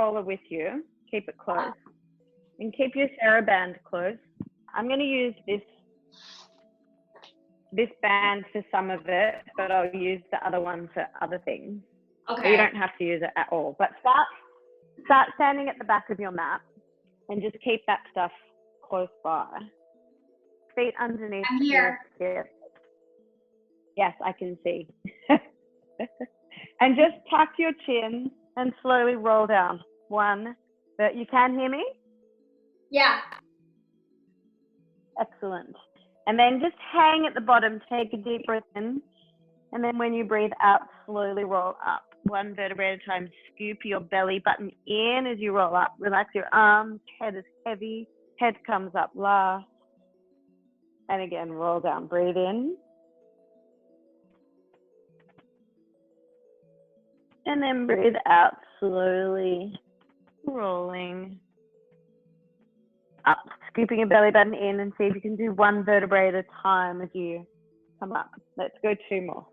roller with you. Keep it close. And keep your TheraBand close. I'm going to use this band for some of it, but I'll use the other one for other things. Okay. You don't have to use it at all. But start standing at the back of your mat and just keep that stuff close by. Feet underneath. I'm here. Yes, I can see. And just tuck your chin and slowly roll down. One. But you can hear me? Yeah. Excellent. And then just hang at the bottom, take a deep breath in. And then when you breathe out, slowly roll up. One vertebrae at a time. Scoop your belly button in as you roll up. Relax your arms. Head is heavy. Head comes up last. And again, roll down. Breathe in. And then breathe out, slowly rolling up. Scooping your belly button in and see if you can do one vertebrae at a time as you come up. Let's go 2 more.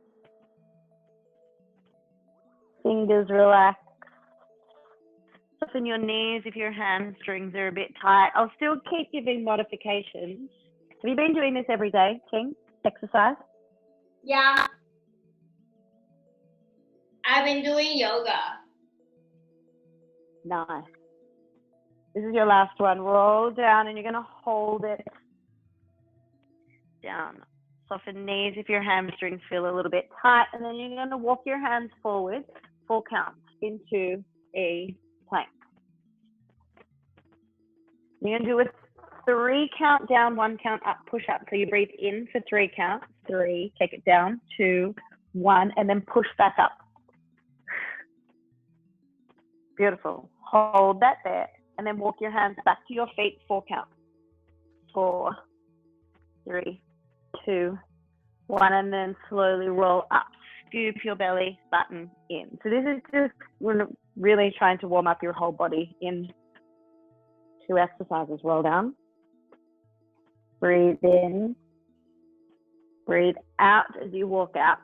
Fingers relax. Soften your knees if your hamstrings are a bit tight. I'll still keep giving modifications. Have you been doing this every day, Ting? Exercise? Yeah. I've been doing yoga. Nice. This is your last one. Roll down and you're going to hold it down. Soften knees if your hamstrings feel a little bit tight. And then you're going to walk your hands forward, 4 counts, into a plank. You're going to do a 3 count down, 1 count up, push up. So you breathe in for 3 counts. 3, take it down, 2, 1, and then push back up. Beautiful. Hold that there. And then walk your hands back to your feet, 4 counts. 4, 3, 2, 1, and then slowly roll up. Scoop your belly button in. So this is just really trying to warm up your whole body in 2 exercises. Roll down. Breathe in. Breathe out as you walk out.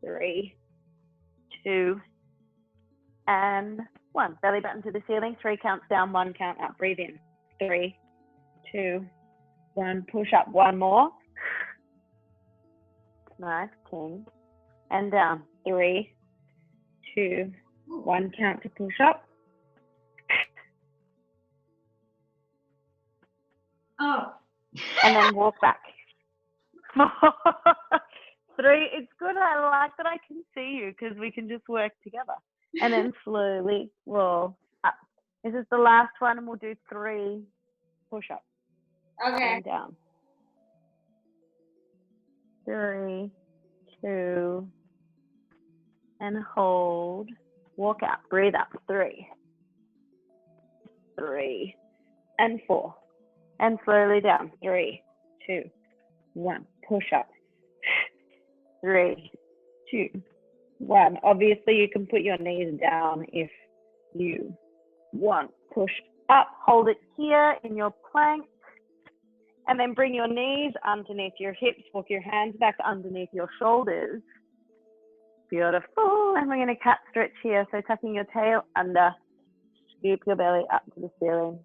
3, 2, and 1. Belly button to the ceiling. 3 counts down, 1 count up. Breathe in. 3, 2, 1. Push up. 1 more. Nice. King. And down. 3, 2, 1. Count to push up. Oh. And then walk back. 3. It's good. I like that I can see you because we can just work together. And then slowly roll up. This is the last one, and we'll do 3 push-ups. Okay. And down. 3, 2, and hold. Walk out. Breathe up. 3, 3, and 4. And slowly down. 3, 2, 1. Push up. 3, 2, 1. Obviously, you can put your knees down if you want. Push up. Hold it here in your plank. And then bring your knees underneath your hips. Walk your hands back underneath your shoulders. Beautiful. And we're going to cat stretch here. So tucking your tail under. Scoop your belly up to the ceiling.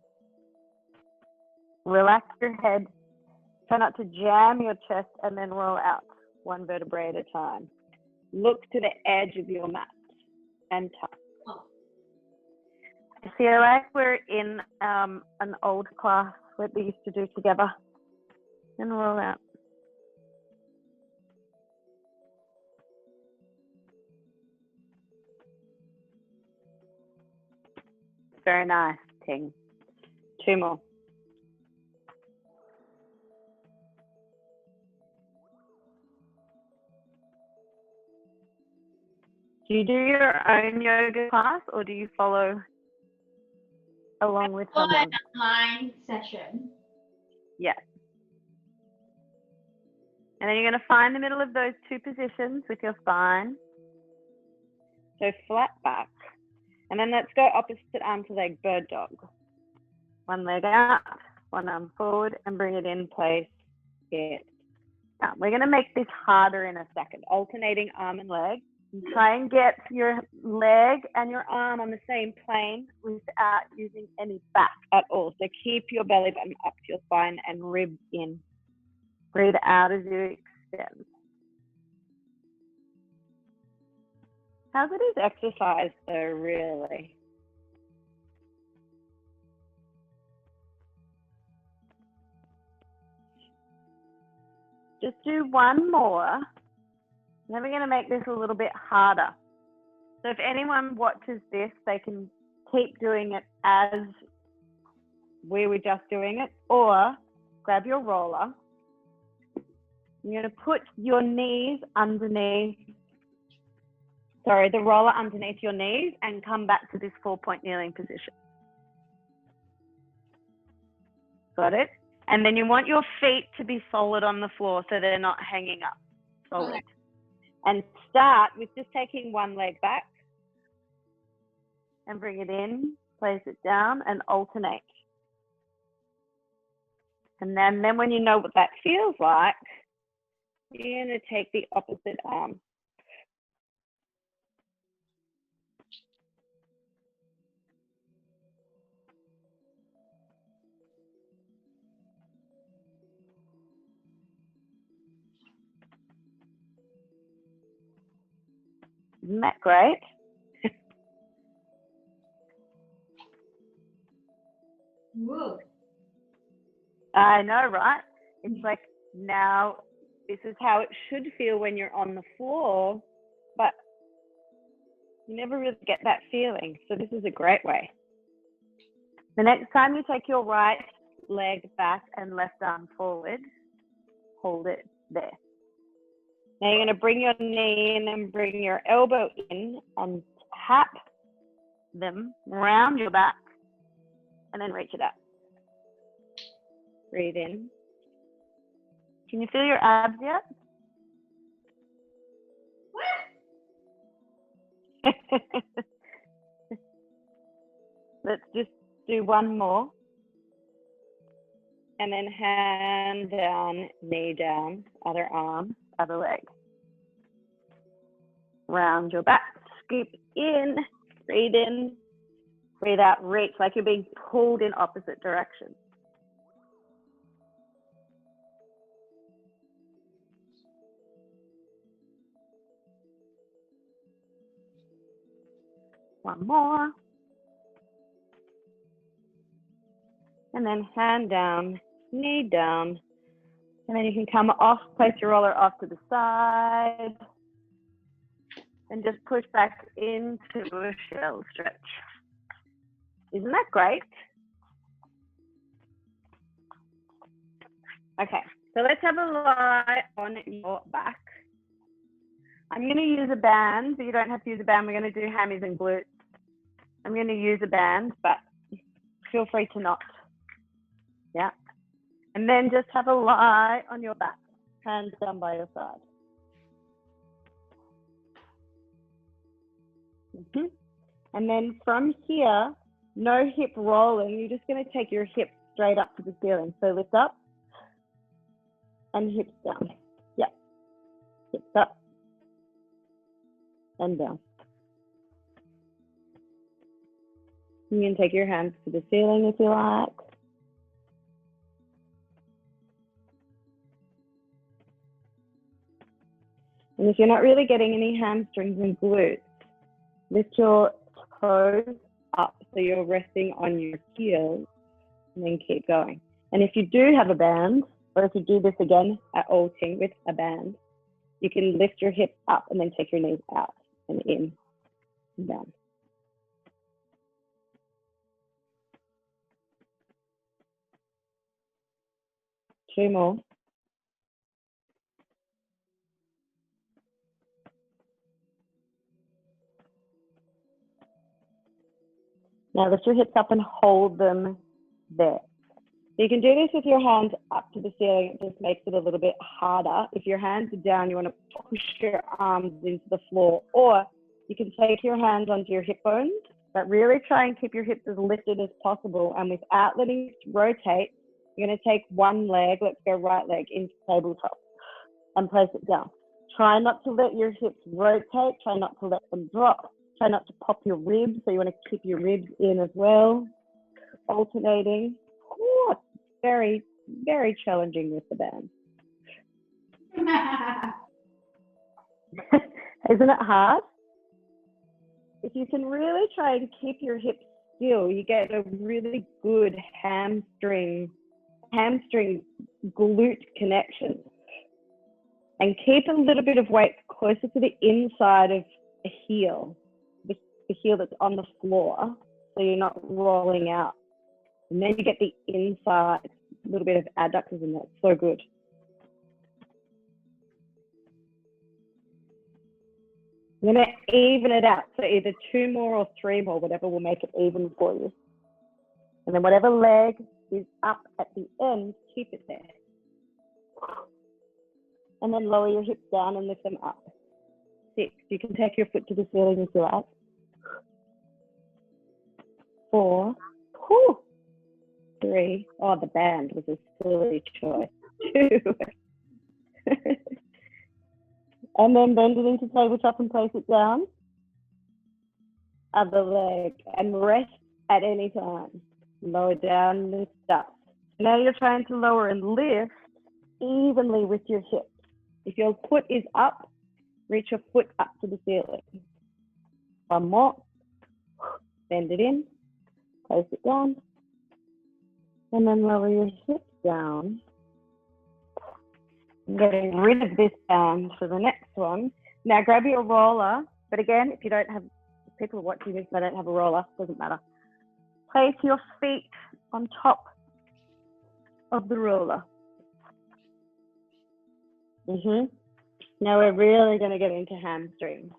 Relax your head. Try not to jam your chest and then roll out 1 vertebrae at a time. Look to the edge of your mat and tuck. I feel like we're in an old class that we used to do together. And roll out. Very nice, Ting. 2 more. Do you do your own yoga class or do you follow along with someone? An online session. Yeah. And then you're going to find the middle of those 2 positions with your spine. So flat back. And then let's go opposite arm to leg, bird dog. 1 leg out, 1 arm forward, and bring it in place. It. Now, we're going to make this harder in a second. Alternating arm and leg. Try and get your leg and your arm on the same plane without using any back at all. So keep your belly button up to your spine and ribs in. Breathe out as you extend. How good is exercise though, really? Just do one more. Then we're going to make this a little bit harder. So if anyone watches this, they can keep doing it as we were just doing it, or grab your roller. You're going to put your knees underneath, the roller underneath your knees and come back to this 4-point kneeling position. Got it? And then you want your feet to be solid on the floor so they're not hanging up, solid. Okay. And start with just taking one leg back and bring it in, place it down and alternate. And then when you know what that feels like, you're going to take the opposite arm. Isn't that great? Whoa. I know, right? It's like, now this is how it should feel when you're on the floor, but you never really get that feeling. So this is a great way. The next time you take your right leg back and left arm forward, hold it there. Now you're going to bring your knee in and bring your elbow in and tap them around your back and then reach it up. Breathe in. Can you feel your abs yet? Let's just do one more. And then hand down, knee down, other arm, other leg. Round your back, scoop in, breathe out, reach like you're being pulled in opposite directions. One more. And then hand down, knee down. And then you can come off, place your roller off to the side. And just push back into a shell stretch. Isn't that great? Okay, so let's have a lie on your back. I'm going to use a band, but you don't have to use a band. We're going to do hammies and glutes. I'm going to use a band, but feel free to not. Yeah. And then just have a lie on your back, hands down by your side. And then from here, no hip rolling. You're just going to take your hips straight up to the ceiling. So lift up and hips down. Yeah. Hips up and down. You can take your hands to the ceiling if you like. And if you're not really getting any hamstrings and glutes, lift your toes up so you're resting on your heels and then keep going. And if you do have a band, or if you do this again at ulting with a band, you can lift your hips up and then take your knees out and in and down. Two more. Now lift your hips up and hold them there. So you can do this with your hands up to the ceiling. It just makes it a little bit harder. If your hands are down, you want to push your arms into the floor, or you can take your hands onto your hip bones, but really try and keep your hips as lifted as possible. And without letting it rotate, you're going to take one leg, let's go right leg into tabletop and place it down. Try not to let your hips rotate. Try not to let them drop. Try not to pop your ribs. So you want to keep your ribs in as well. Alternating. Ooh, it's very, very challenging with the band. Isn't it hard? If you can really try and keep your hips still, you get a really good hamstring glute connection. And keep a little bit of weight closer to the inside of the heel, the heel that's on the floor, so you're not rolling out. And then you get the inside, a little bit of adductors in there. It's so good. I'm going to even it out. So either 2 more or 3 more, whatever will make it even for you. And then whatever leg is up at the end, keep it there. And then lower your hips down and lift them up. 6. You can take your foot to the ceiling if you like. 4. Whew. 3. Oh, the band was a silly choice. 2. And then bend it into tabletop and place it down. Other leg. And rest at any time. Lower down, lift up. Now you're trying to lower and lift evenly with your hips. If your foot is up, reach your foot up to the ceiling. 1 more. Bend it in. Place it down. And then lower your hips down. I'm getting rid of this band for the next one. Now grab your roller. But again, if you don't have, if people are watching this, they don't have a roller, doesn't matter. Place your feet on top of the roller. Now we're really going to get into hamstrings.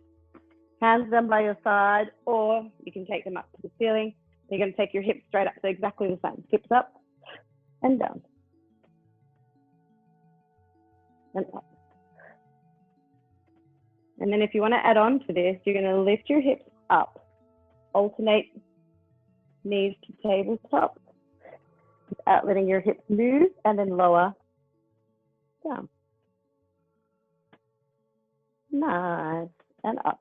Hands down by your side, or you can take them up to the ceiling. You're going to take your hips straight up, so exactly the same. Hips up and down. And up. And then if you want to add on to this, you're going to lift your hips up. Alternate knees to tabletop without letting your hips move, and then lower down. Nice. And up.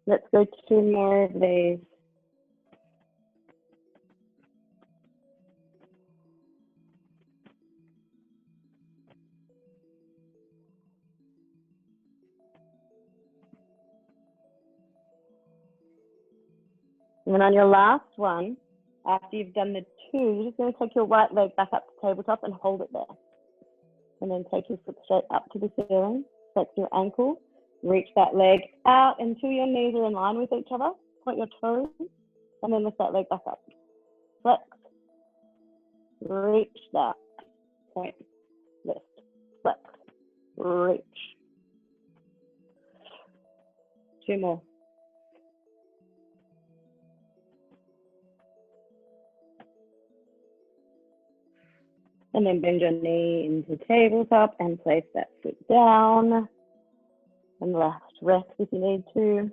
Let's go 2 more of these. And then on your last one, after you've done the 2, you're just going to take your right leg back up to tabletop and hold it there. And then take your foot straight up to the ceiling, flex your ankle, reach that leg out until your knees are in line with each other. Point your toes, and then lift that leg back up. Flex, reach that, point, lift, flex, reach. 2 more. And then bend your knee into tabletop and place that foot down. And rest if you need to.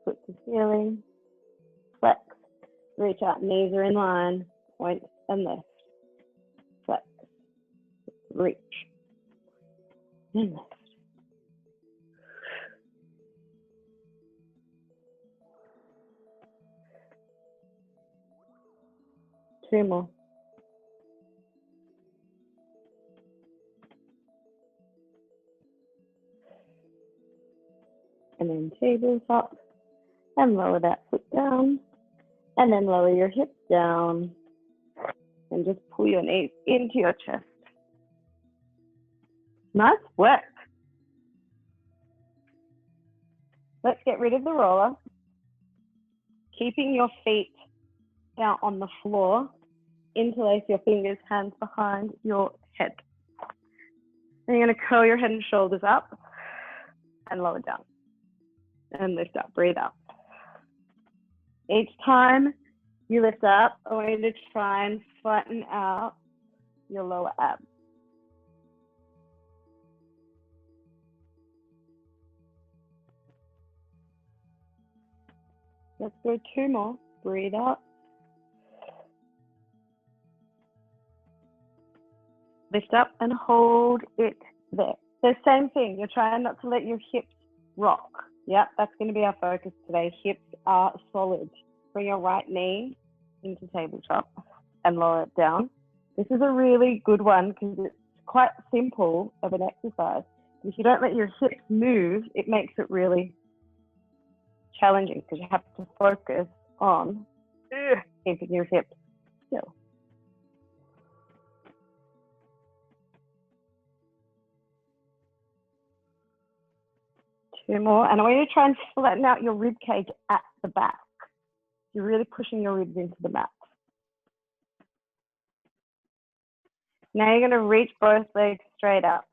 Foot to ceiling. Flex. Reach out, knees are in line. Point and lift. Flex. Reach. And lift. Two more. And then tabletop, and lower that foot down, and then lower your hips down, and just pull your knees into your chest. Nice work. Let's get rid of the roller, keeping your feet down on the floor. Interlace your fingers, hands behind your head. And you're going to curl your head and shoulders up and lower down. And lift up, breathe out. Each time you lift up, I want you to try and flatten out your lower abs. Let's go 2 more. Breathe up. Lift up and hold it there. So same thing. You're trying not to let your hips rock. Yep, that's going to be our focus today. Hips are solid. Bring your right knee into tabletop and lower it down. This is a really good one because it's quite simple of an exercise. If you don't let your hips move, it makes it really challenging because you have to focus on keeping your hips still. Two more, and I want you to try and flatten out your rib cage at the back. You're really pushing your ribs into the mat. Now you're going to reach both legs straight up.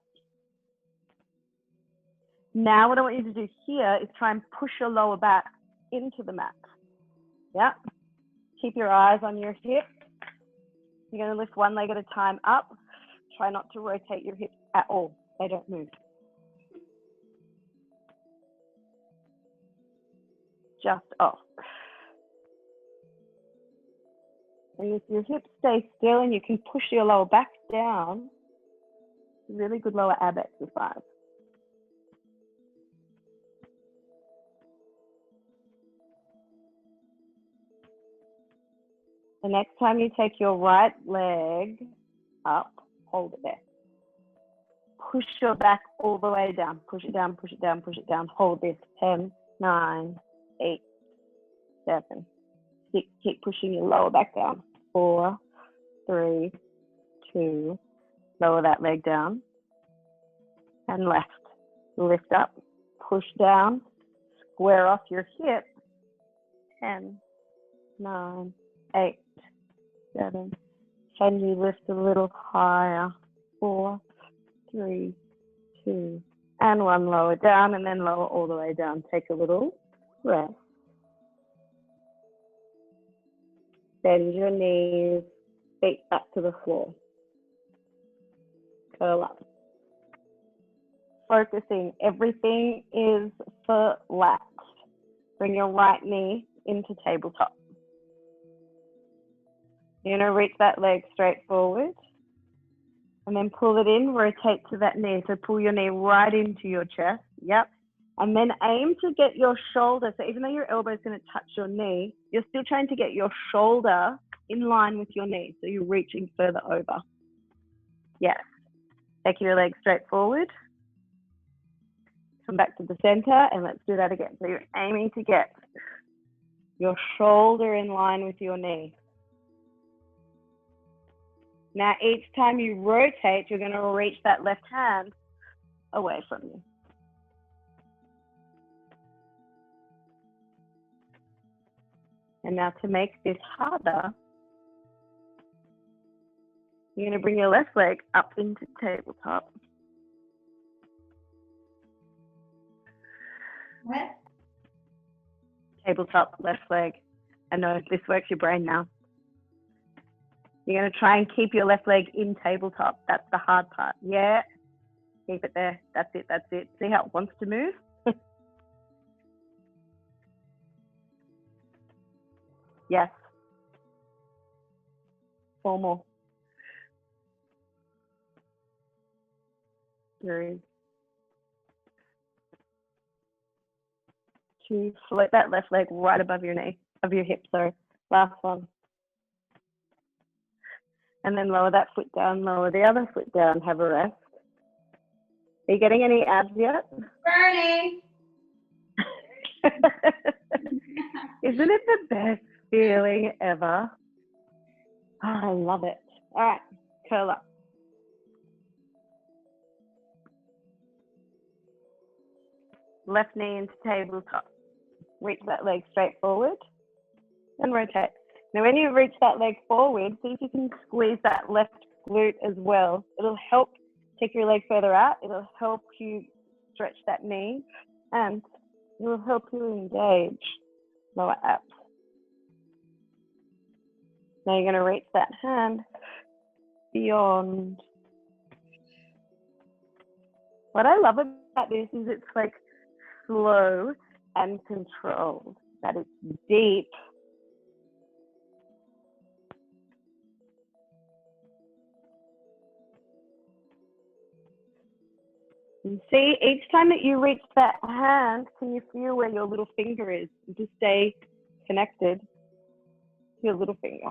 Now what I want you to do here is try and push your lower back into the mat. Yeah. Keep your eyes on your hips. You're going to lift one leg at a time up. Try not to rotate your hips at all. They don't move. Just off. And if your hips stay still and you can push your lower back down, really good lower ab exercise. The next time you take your right leg up, hold it there. Push your back all the way down. Push it down, push it down, push it down. Hold this. 10, 9, 8, 7, 6. Keep pushing your lower back down. 4, 3, 2. Lower that leg down. And left. Lift up. Push down. Square off your hip. 10, 9, 8, 7. Can you lift a little higher? 4, 3, 2, and 1. Lower down and then lower all the way down. Take a little rest. Bend your knees, feet back to the floor. Curl up. Focusing, everything is flat. Bring your right knee into tabletop. You're going to reach that leg straight forward and then pull it in, rotate to that knee. So pull your knee right into your chest. Yep. And then aim to get your shoulder. So even though your elbow is going to touch your knee, you're still trying to get your shoulder in line with your knee. So you're reaching further over. Yes. Take your leg straight forward. Come back to the center and let's do that again. So you're aiming to get your shoulder in line with your knee. Now, each time you rotate, you're going to reach that left hand away from you. And now to make this harder, you're going to bring your left leg up into tabletop. What? Tabletop, left leg. I know if this works your brain now. You're going to try and keep your left leg in tabletop. That's the hard part. Yeah. Keep it there. That's it. That's it. See how it wants to move? Yes. 4 more. 3, 2. Float that left leg right above your knee, of your hip, sorry. Last one. And then lower that foot down, lower the other foot down, have a rest. Are you getting any abs yet? Burning. Isn't it the best feeling ever? Oh, I love it. All right, curl up. Left knee into tabletop. Reach that leg straight forward and rotate. Now, when you reach that leg forward, see if you can squeeze that left glute as well. It'll help take your leg further out. It'll help you stretch that knee, and it will help you engage lower abs. Now you're going to reach that hand beyond. What I love about this is it's like slow and controlled. that it's deep. And see, each time that you reach that hand, can you feel where your little finger is? Just stay connected to your little finger.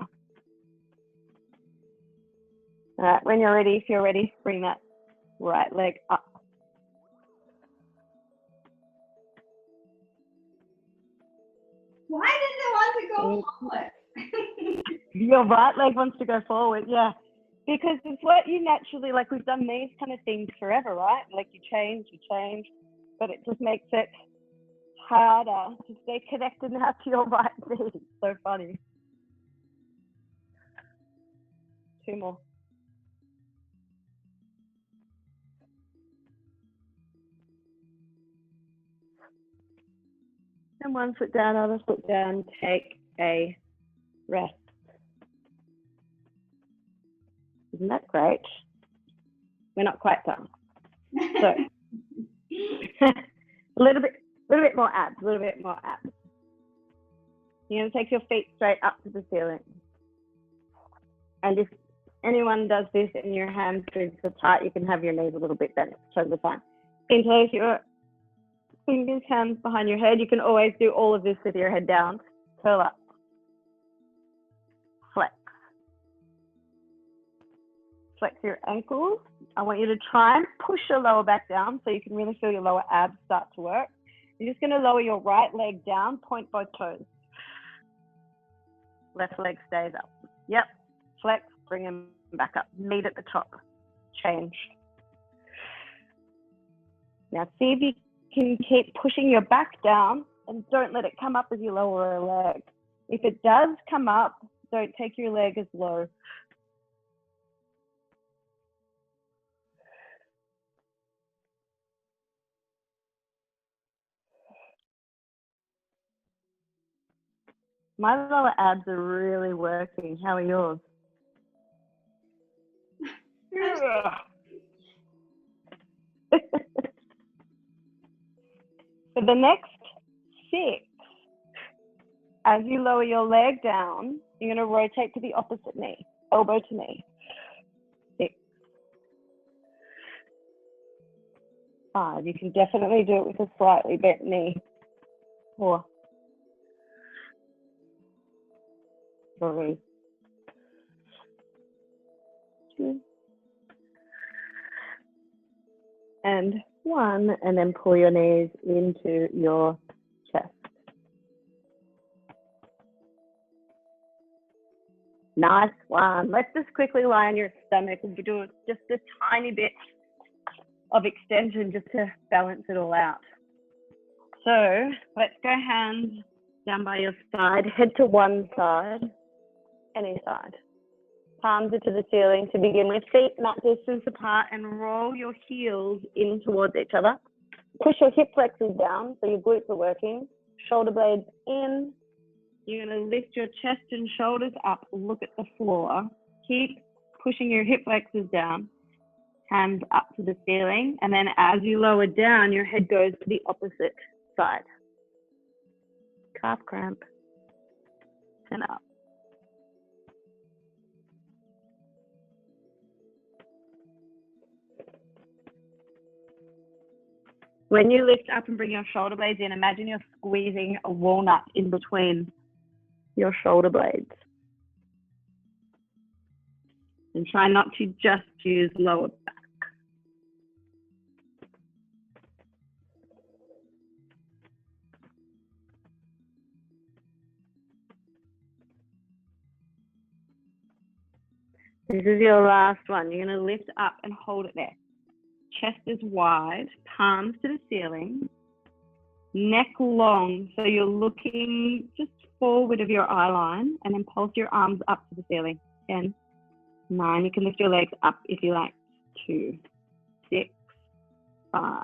All right, when you're ready, if you're ready, bring that right leg up. Why does it want to go forward? Your right leg wants to go forward, yeah. Because it's what you naturally, like we've done these kind of things forever, right? Like you change, but it just makes it harder to stay connected now to your right knee. It's so funny. 2 more. And 1 foot down, other foot down, take a rest. Isn't that great? We're not quite done. So a little bit more abs, You're gonna take your feet straight up to the ceiling. And if anyone does this and your hamstrings are tight, you can have your knees a little bit bent. Totally fine. Interlace your fingers, hands behind your head. You can always do all of this with your head down. Curl up. Flex. Flex your ankles. I want you to try and push your lower back down so you can really feel your lower abs start to work. You're just going to lower your right leg down, point both toes. Left leg stays up. Yep. Flex, bring them back up. Meet at the top. Change. Now see if you can keep pushing your back down and don't let it come up as you lower a leg. If it does come up, don't take your leg as low. My lower abs are really working. How are yours? For the next 6, as you lower your leg down, you're going to rotate to the opposite knee, elbow to knee. 6, 5. You can definitely do it with a slightly bent knee. 4, 3, 2, and 1, and then pull your knees into your chest. Nice one. Let's just quickly lie on your stomach and do just a tiny bit of extension just to balance it all out. So let's go hands down by your side, head to one side, any side. Palms are to the ceiling to begin with, feet mat distance apart, and roll your heels in towards each other. Push your hip flexors down so your glutes are working. Shoulder blades in. You're going to lift your chest and shoulders up, look at the floor. Keep pushing your hip flexors down, hands up to the ceiling, and then as you lower down, your head goes to the opposite side. Calf cramp, and up. When you lift up and bring your shoulder blades in, imagine you're squeezing a walnut in between your shoulder blades. And try not to just use lower back. This is your last one. You're going to lift up and hold it there. Chest is wide, palms to the ceiling, neck long, so you're looking just forward of your eye line, and then pulse your arms up to the ceiling. 10, 9, you can lift your legs up if you like. 2, 6, 5,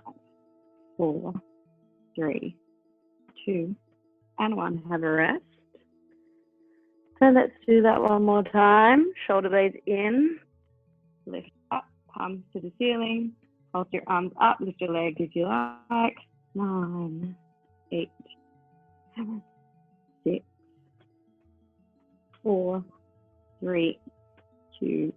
4, 3, 2, and 1. Have a rest. So let's do that one more time. Shoulder blades in, lift up, palms to the ceiling. Hold your arms up, lift your legs if you like. 9, 8, 7, 4, 3, 2,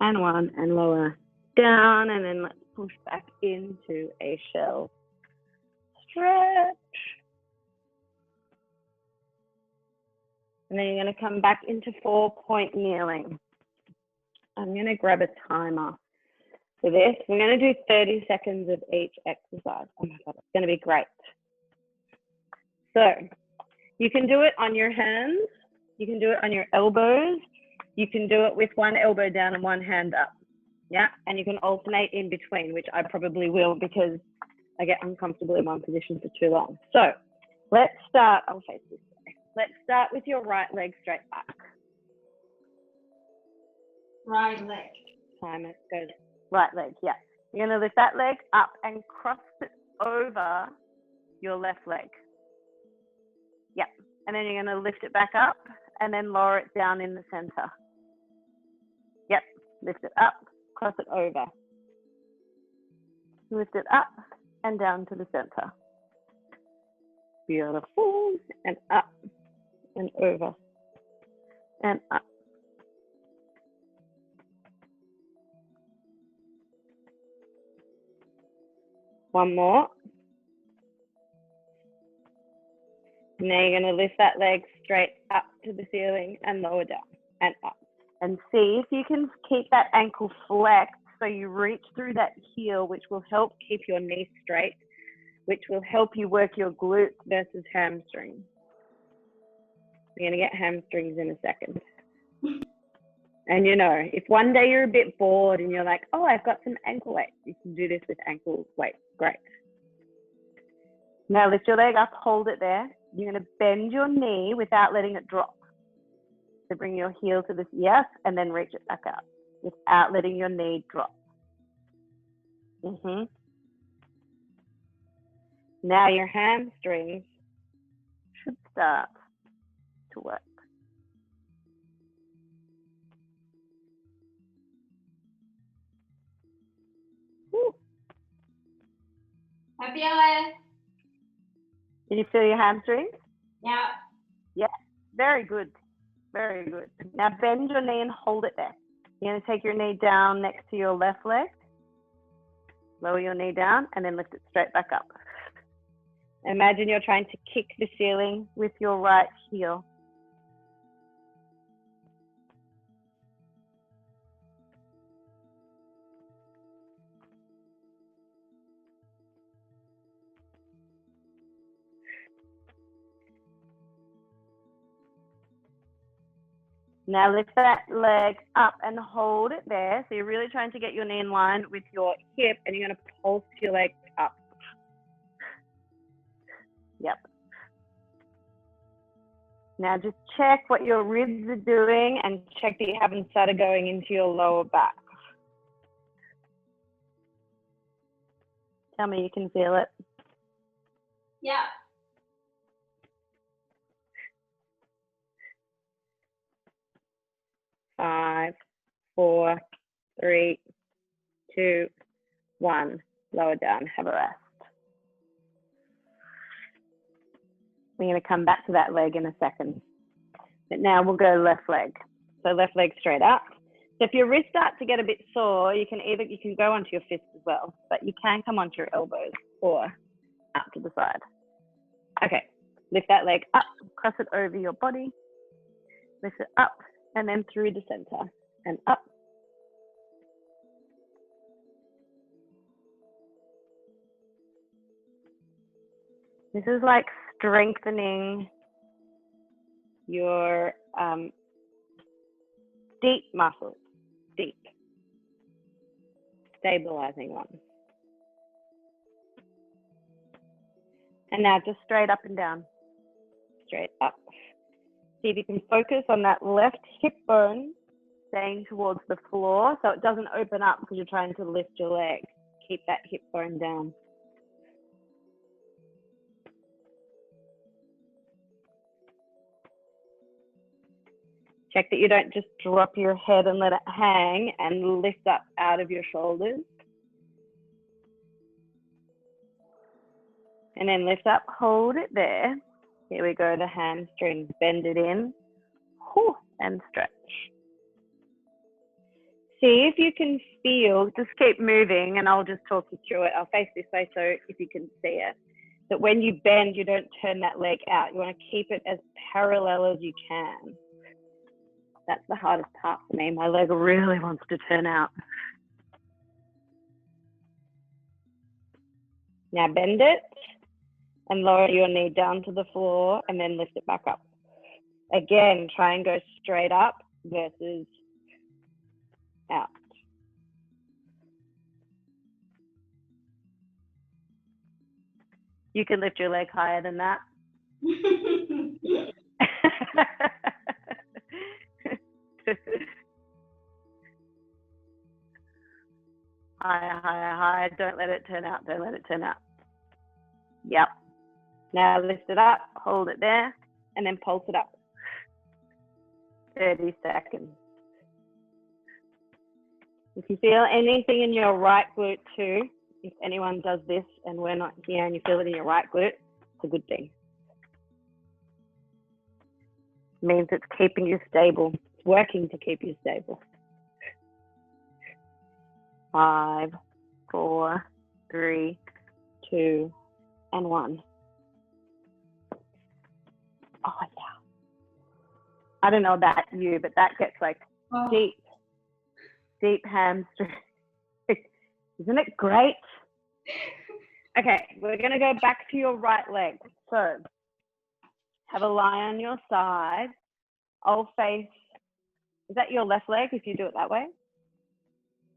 and 1, and lower down, and then let's push back into a shell stretch. And then you're going to come back into 4-point kneeling. I'm going to grab a timer for this. We're going to do 30 seconds of each exercise. Oh my God, it's going to be great. So you can do it on your hands. You can do it on your elbows. You can do it with one elbow down and one hand up. Yeah, and you can alternate in between, which I probably will because I get uncomfortable in one position for too long. So let's start, I'll face this way. Let's start with your right leg straight back. Right leg. Time it goes. Right leg, yeah. You're going to lift that leg up and cross it over your left leg. Yep. And then you're going to lift it back up and then lower it down in the center. Yep. Lift it up, cross it over. Lift it up and down to the center. Beautiful. And up and over and up. One more. Now you're going to lift that leg straight up to the ceiling and lower down and up. And see if you can keep that ankle flexed so you reach through that heel, which will help keep your knee straight, which will help you work your glutes versus hamstrings. We're going to get hamstrings in a second. And you know, if one day you're a bit bored and you're like, oh, I've got some ankle weights, you can do this with ankle weights. Great. Now lift your leg up, hold it there. You're going to bend your knee without letting it drop. So bring your heel to this, yes, and then reach it back up without letting your knee drop. Now your hamstrings should start to work. Woo. Happy hour. Did you feel your hamstrings? Yeah. Yeah, very good. Very good. Now bend your knee and hold it there. You're going to take your knee down next to your left leg. Lower your knee down and then lift it straight back up. Imagine you're trying to kick the ceiling with your right heel. Now lift that leg up and hold it there. So you're really trying to get your knee in line with your hip and you're going to pulse your leg up. Yep. Now just check what your ribs are doing and check that you haven't started going into your lower back. Tell me you can feel it. Yeah. Five, 4, 3, 2, 1. Lower down, have a rest. We're going to come back to that leg in a second. But now we'll go left leg. So left leg straight up. So if your wrists start to get a bit sore, you can go onto your fists as well, but you can come onto your elbows or out to the side. Okay, lift that leg up, cross it over your body, lift it up, and then through the center and up. This is like strengthening your deep muscles, deep, stabilizing ones. And now just straight up and down, straight up. See if you can focus on that left hip bone staying towards the floor so it doesn't open up because you're trying to lift your leg. Keep that hip bone down. Check that you don't just drop your head and let it hang and lift up out of your shoulders. And then lift up, hold it there. Here we go, the hamstrings, bend it in. Whew, and stretch. See if you can feel, just keep moving and I'll just talk you through it. I'll face this way so if you can see it. That when you bend, you don't turn that leg out. You want to keep it as parallel as you can. That's the hardest part for me. My leg really wants to turn out. Now bend it and lower your knee down to the floor and then lift it back up. Again, try and go straight up versus out. You can lift your leg higher than that. Higher, higher, higher. Don't let it turn out. Don't let it turn out. Yep. Now lift it up, hold it there, and then pulse it up. 30 seconds. If you feel anything in your right glute too, if anyone does this and we're not here and you feel it in your right glute, it's a good thing. It means it's keeping you stable. It's working to keep you stable. 5, 4, 3, 2, and 1. Oh yeah. I don't know about you, but that gets like deep hamstring. Isn't it great? Okay, we're gonna go back to your right leg. So have a lie on your side. I'll face, is that your left leg if you do it that way?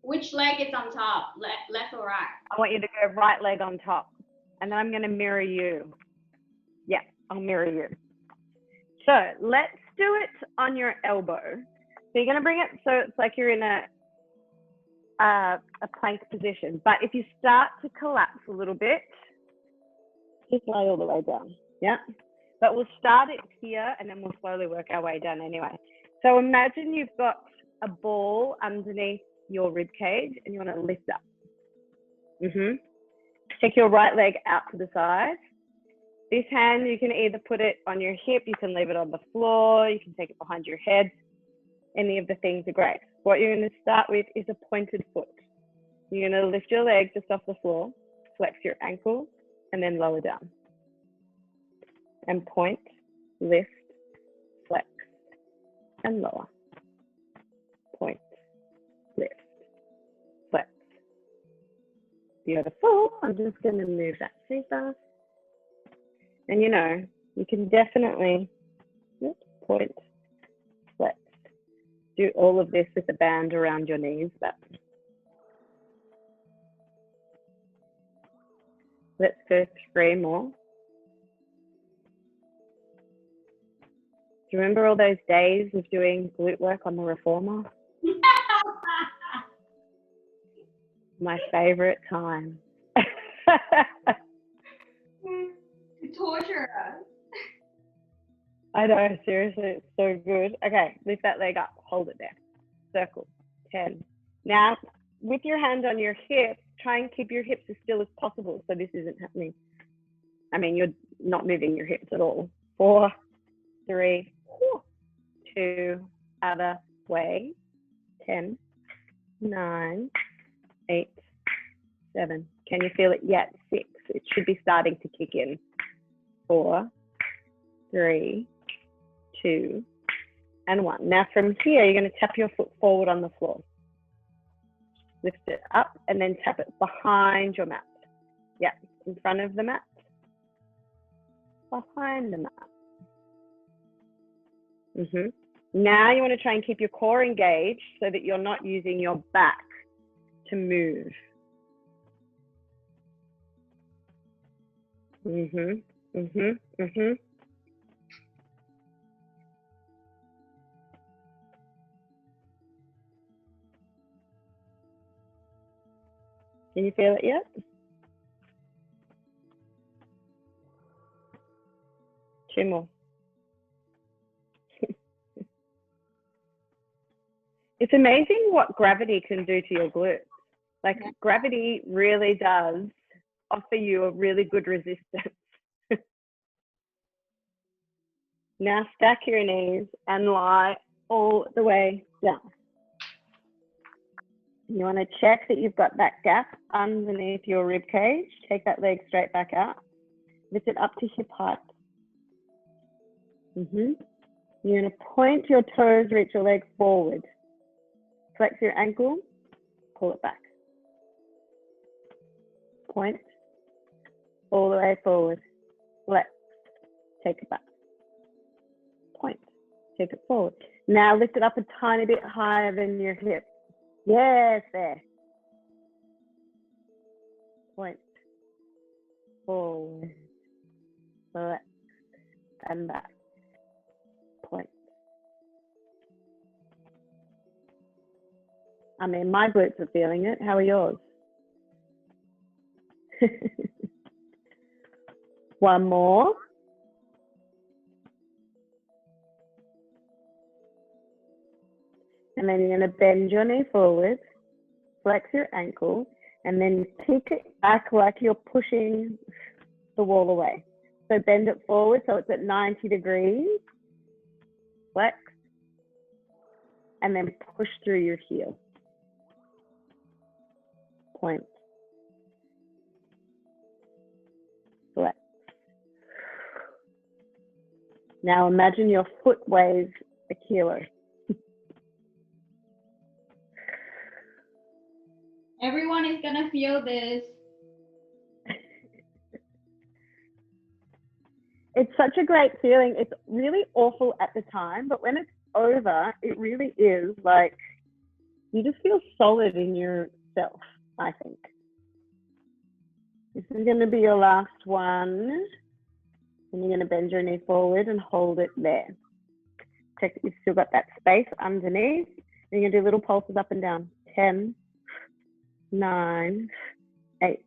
Which leg is on top, left or right? I want you to go right leg on top. And then I'm gonna mirror you. Yeah, I'll mirror you. So let's do it on your elbow. So you're gonna bring it so it's like you're in a plank position. But if you start to collapse a little bit, just lay all the way down. Yeah. But we'll start it here and then we'll slowly work our way down anyway. So imagine you've got a ball underneath your rib cage and you want to lift up. Take your right leg out to the side. This hand, you can either put it on your hip, you can leave it on the floor, you can take it behind your head. Any of the things are great. What you're going to start with is a pointed foot. You're going to lift your leg just off the floor, flex your ankle, and then lower down. And point, lift, flex, and lower. Point, lift, flex. Beautiful. I'm just going to move that super. And you know, you can definitely point, flex. Do all of this with a band around your knees, but let's go 3 more. Do you remember all those days of doing glute work on the reformer? My favorite time. Torture us. I know, seriously, it's so good. Okay, lift that leg up, hold it there. Circle, 10. Now, with your hand on your hip, try and keep your hips as still as possible so this isn't happening. I mean, you're not moving your hips at all. 4, 3, 2, other way. 10, 9, 8, 7. Can you feel it yet? 6. It should be starting to kick in. 4, 3, 2, and 1. Now from here, you're going to tap your foot forward on the floor. Lift it up and then tap it behind your mat. Yeah, in front of the mat. Behind the mat. Now you want to try and keep your core engaged so that you're not using your back to move. Can you feel it yet? Two more. It's amazing what gravity can do to your glutes. Like gravity really does offer you a really good resistance. Now stack your knees and lie all the way down. You want to check that you've got that gap underneath your rib cage. Take that leg straight back out. Lift it up to hip height. You're going to point your toes, reach your leg forward. Flex your ankle, pull it back. Point, all the way forward. Flex, take it back. Point, take it forward. Now lift it up a tiny bit higher than your hip. Yes, there. Point, forward, flex, and back. Point. I mean, my glutes are feeling it. How are yours? One more. And then you're going to bend your knee forward, flex your ankle, and then kick it back like you're pushing the wall away. So bend it forward so it's at 90 degrees. Flex. And then push through your heel. Point. Flex. Now imagine your foot weighs a kilo. Everyone is gonna feel this. It's such a great feeling. It's really awful at the time, but when it's over, it really is like you just feel solid in yourself, I think. This is going to be your last one. And you're going to bend your knee forward and hold it there. Check that you've still got that space underneath. And you're going to do little pulses up and down. 10, 9, 8.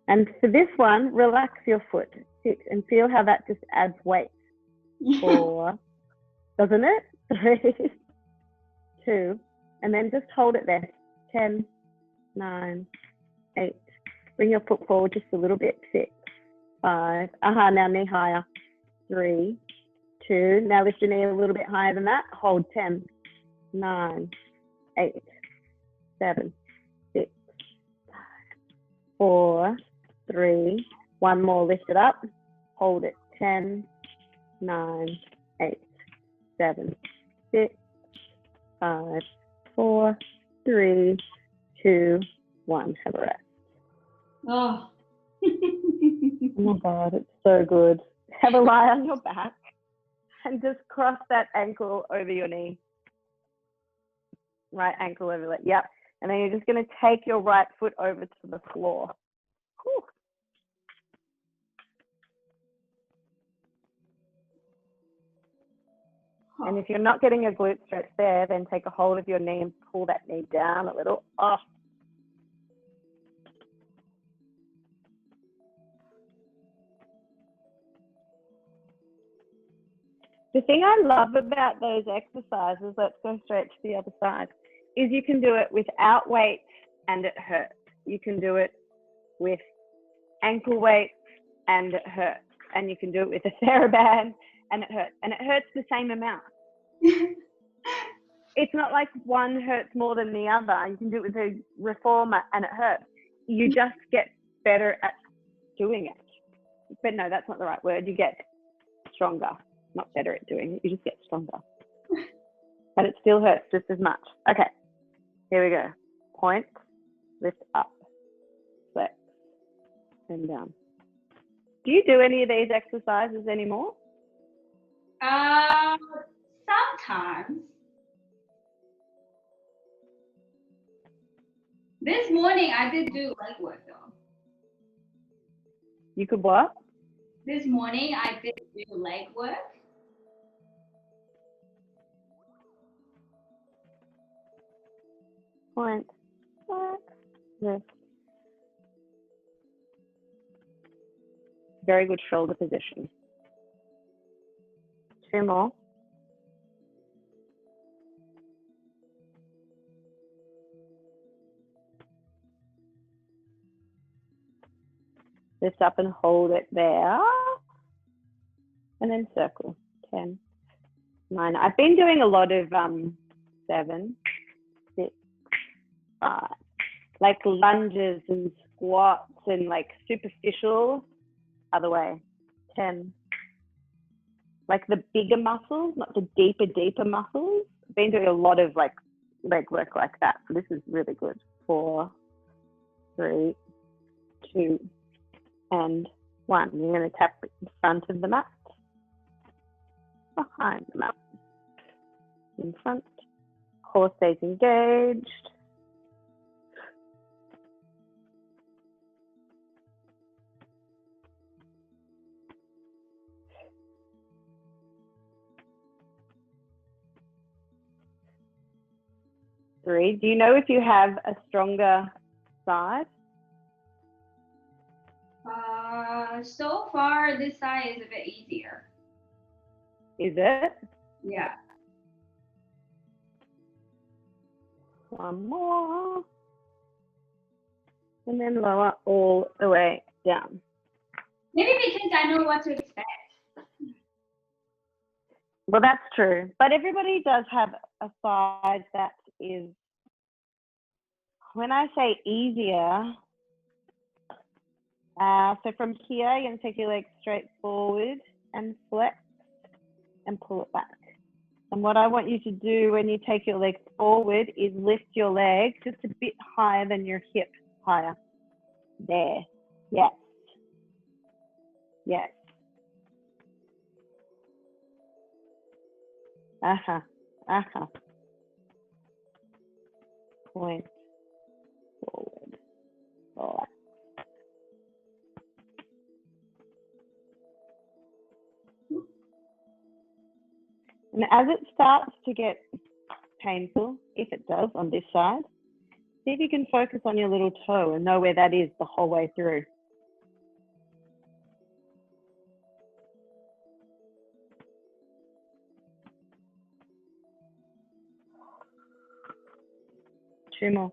And for this one, relax your foot. Sit and feel how that just adds weight. 4, doesn't it? 3, 2, and then just hold it there. 10, 9, 8. Bring your foot forward just a little bit. 6, 5. Now knee higher. 3, 2. Now lift your knee a little bit higher than that. Hold 10, 9, 8, 7, 6, 5, 4, 3. One more. Lift it up. Hold it. 10, 9, 8, 7, 6, 5, 4, 3, 2, 1. Have a rest. Oh. Oh my God, it's so good. Have a lie on your back and just cross that ankle over your knee. Right ankle over it. Yep. And then you're just going to take your right foot over to the floor. Whew. And if you're not getting a glute stretch there, then take a hold of your knee and pull that knee down a little. Oh. The thing I love about those exercises, let's go straight to the other side, is you can do it without weight and it hurts. You can do it with ankle weights and it hurts. And you can do it with a TheraBand and it hurts. And it hurts the same amount. It's not like one hurts more than the other. You can do it with a reformer and it hurts. You just get better at doing it. But no, that's not the right word. You get stronger. Not better at doing it. You just get stronger. But it still hurts just as much. Okay. Here we go. Point, lift up, flex, and down. Do you do any of these exercises anymore? Sometimes. This morning I did do leg work though. You could what? This morning I did do leg work. Point, flex, lift. Very good shoulder position. 2 more. Lift up and hold it there. And then circle. 10, 9. I've been doing a lot of 7, 6, 5, like lunges and squats and like superficial. Other way. 10. Like the bigger muscles, not the deeper muscles. I've been doing a lot of like leg work like that. So this is really good. 4, 3, 2, and 1. You're going to tap the front of the mat, behind the mat, in front. Core stays engaged. Three. Do you know if you have a stronger side? So far this side is a bit easier. Is it? Yeah. One more. And then lower all the way down. Maybe because I know what to expect. Well, that's true. But everybody does have a side that is, when I say easier, so from here, you're going to take your leg straight forward and flex and pull it back. And what I want you to do when you take your leg forward is lift your leg just a bit higher than your hip, higher. There. Yes. Yes. Point forward. Relax. And as it starts to get painful, if it does on this side, see if you can focus on your little toe and know where that is the whole way through. Two more.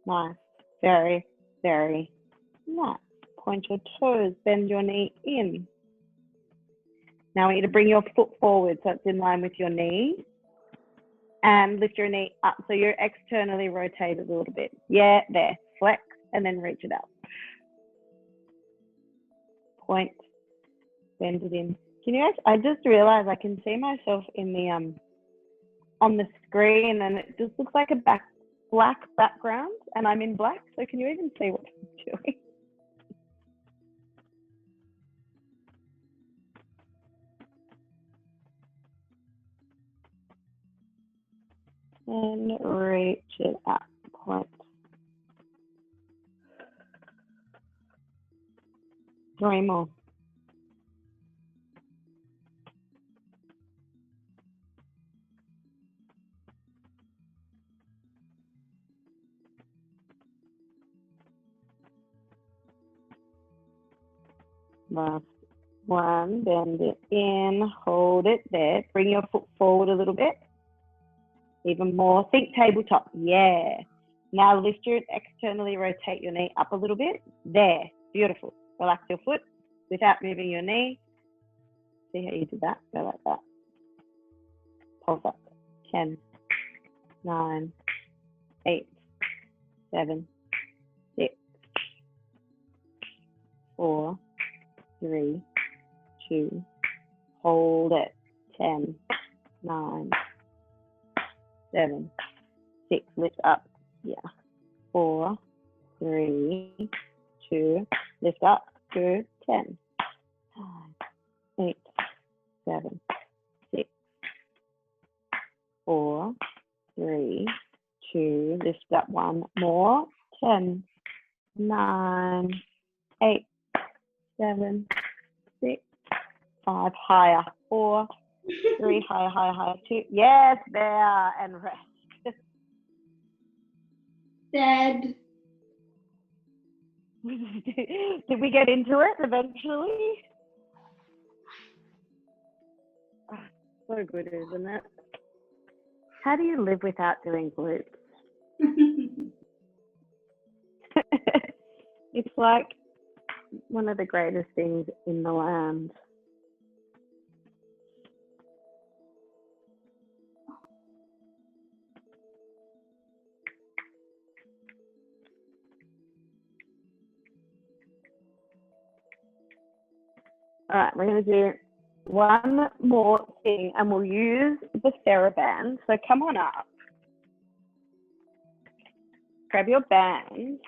Nice. Very, very nice. Point your toes, bend your knee in. Now I want you to bring your foot forward so it's in line with your knee. And lift your knee up so you're externally rotated a little bit. Yeah, there. Flex and then reach it up. Point. Bend it in. Can you guys, I just realized I can see myself in the on the screen and it just looks like a black background and I'm in black. So can you even see what I'm doing? And reach it up. Point. 3 more. Last one, bend it in, hold it there. Bring your foot forward a little bit. Even more. Think tabletop. Yeah. Now lift your, externally rotate your knee up a little bit. There. Beautiful. Relax your foot without moving your knee. See how you did that? Go like that. Pulse up. 10, 9, 8, 7, 6, 4, 3, 2, hold it. 10, 9, 7, 6, lift up. Yeah. 4, 3, 2, lift up. 2, 10, 9, 8, 7, 6, 4, 3, 2, lift up. 1 more. 10, 9, 8, 7, 6, 5, higher. 4, 3, higher. 2, yes, there, and rest. Dead. Did we get into it eventually? Oh, so good, isn't it? How do you live without doing glutes? like one of the greatest things in the land. All right, we're going to do one more thing, and we'll use the TheraBand. So come on up. Grab your band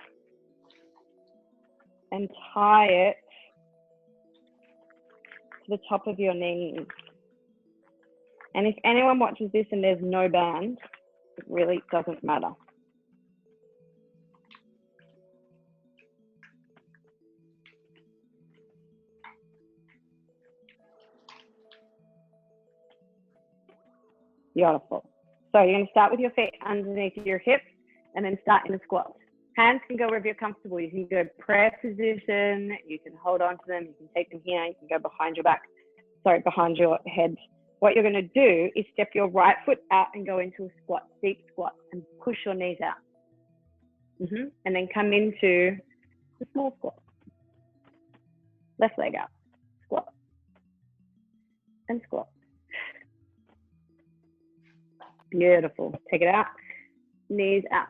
and tie it to the top of your knees. And if anyone watches this and there's no band, it really doesn't matter. Beautiful. So you're going to start with your feet underneath your hips and then start in a squat. Hands can go wherever you're comfortable. You can go prayer position, you can hold on to them, you can take them here, you can go behind your back, behind your head. What you're going to do is step your right foot out and go into a squat, deep squat, and push your knees out. And then come into the small squat. Left leg out, squat, and squat. Beautiful. Take it out, knees out.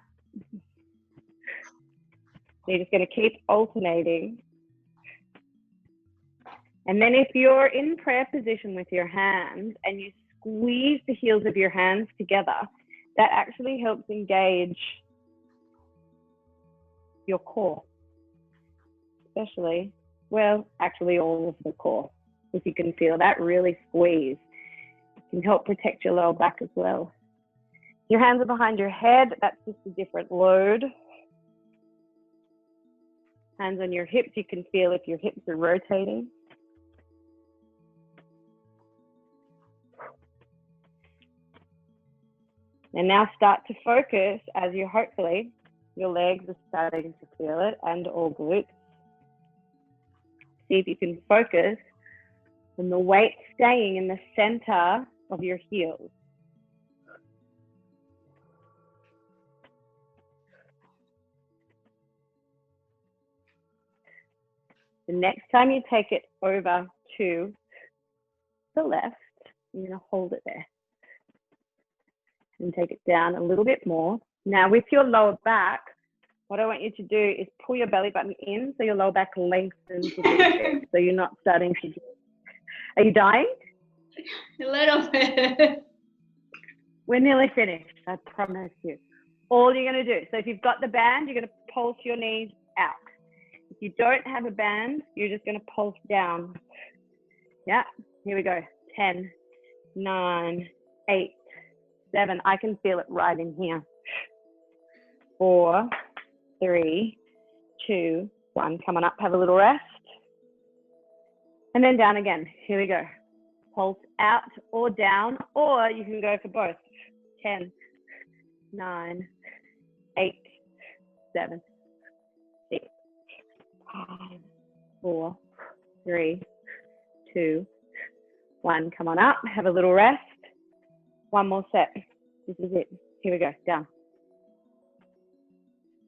You're just going to keep alternating. And then if you're in prayer position with your hands and you squeeze the heels of your hands together, that actually helps engage your core. Especially, well, actually all of the core. If you can feel that really squeeze, it can help protect your lower back as well. Your hands are behind your head. That's just a different load. Hands on your hips. You can feel if your hips are rotating. And now start to focus as you hopefully, your legs are starting to feel it and all glutes. See if you can focus on the weight staying in the center of your heels. The next time you take it over to the left, you're going to hold it there and take it down a little bit more. Now with your lower back, what I want you to do is pull your belly button in so your lower back lengthens a little bit, so you're not starting to... Are you dying? A little bit. We're nearly finished, I promise you. All you're going to do, so if you've got the band, you're going to pulse your knees out. If you don't have a band, you're just going to pulse down. Yeah, here we go. 10, 9, 8, 7. I can feel it right in here. 4, 3, 2, 1. Come on up, have a little rest. And then down again. Here we go. Pulse out or down, or you can go for both. 10, 9, 8, 7, 6, 5, 4, 3, 2, 1. Come on up, have a little rest. One more set. This is it. Here we go, down.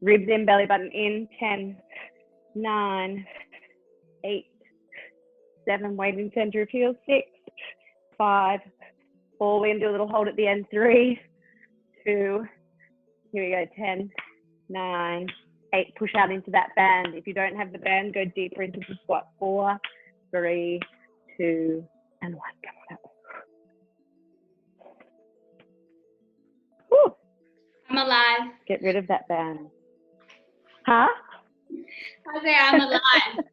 Ribs in, belly button in. 10, 9, 8, 7. Weight in center of heels. 6, 5, 4. We're going to do a little hold at the end. 3, 2. Here we go. 10, 9, 8. Push out into that band. If you don't have the band, go deeper into the squat. 4, 3, 2, and 1. Come on up. Whew. I'm alive. Get rid of that band. Huh? I say I'm alive.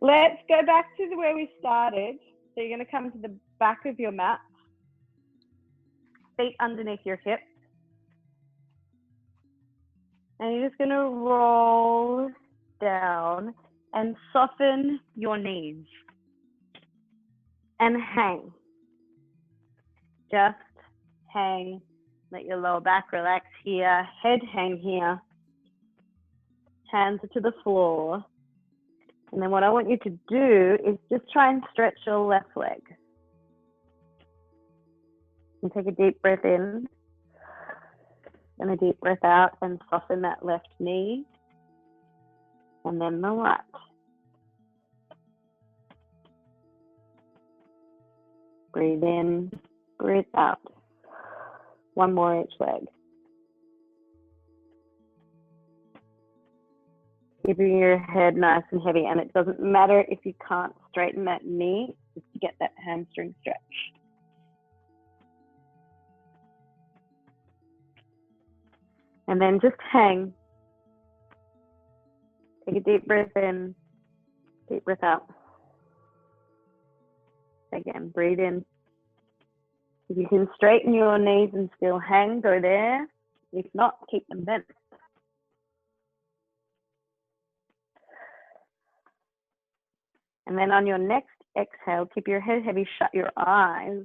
Let's go back to where we started. So you're going to come to the back of your mat, feet underneath your hips, and you're just going to roll down and soften your knees and hang. Just hang. Let your lower back relax here, head hang here, hands are to the floor. And then what I want you to do is just try and stretch your left leg. And take a deep breath in And a deep breath out and soften that left knee. And then the right. Breathe in, breathe out. One more each leg. Keeping your head nice and heavy, and it doesn't matter if you can't straighten that knee, just to get that hamstring stretch. And then just hang. Take a deep breath in, deep breath out. Again, breathe in. If you can straighten your knees and still hang, go there. If not, keep them bent. And then on your next exhale, keep your head heavy, shut your eyes.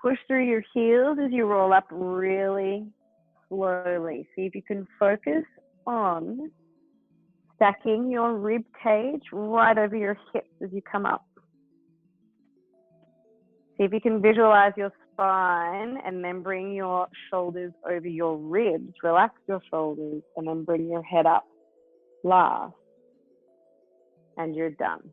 Push through your heels as you roll up really slowly. See if you can focus on stacking your rib cage right over your hips as you come up. See if you can visualize your spine and then bring your shoulders over your ribs. Relax your shoulders and then bring your head up last. And you're done.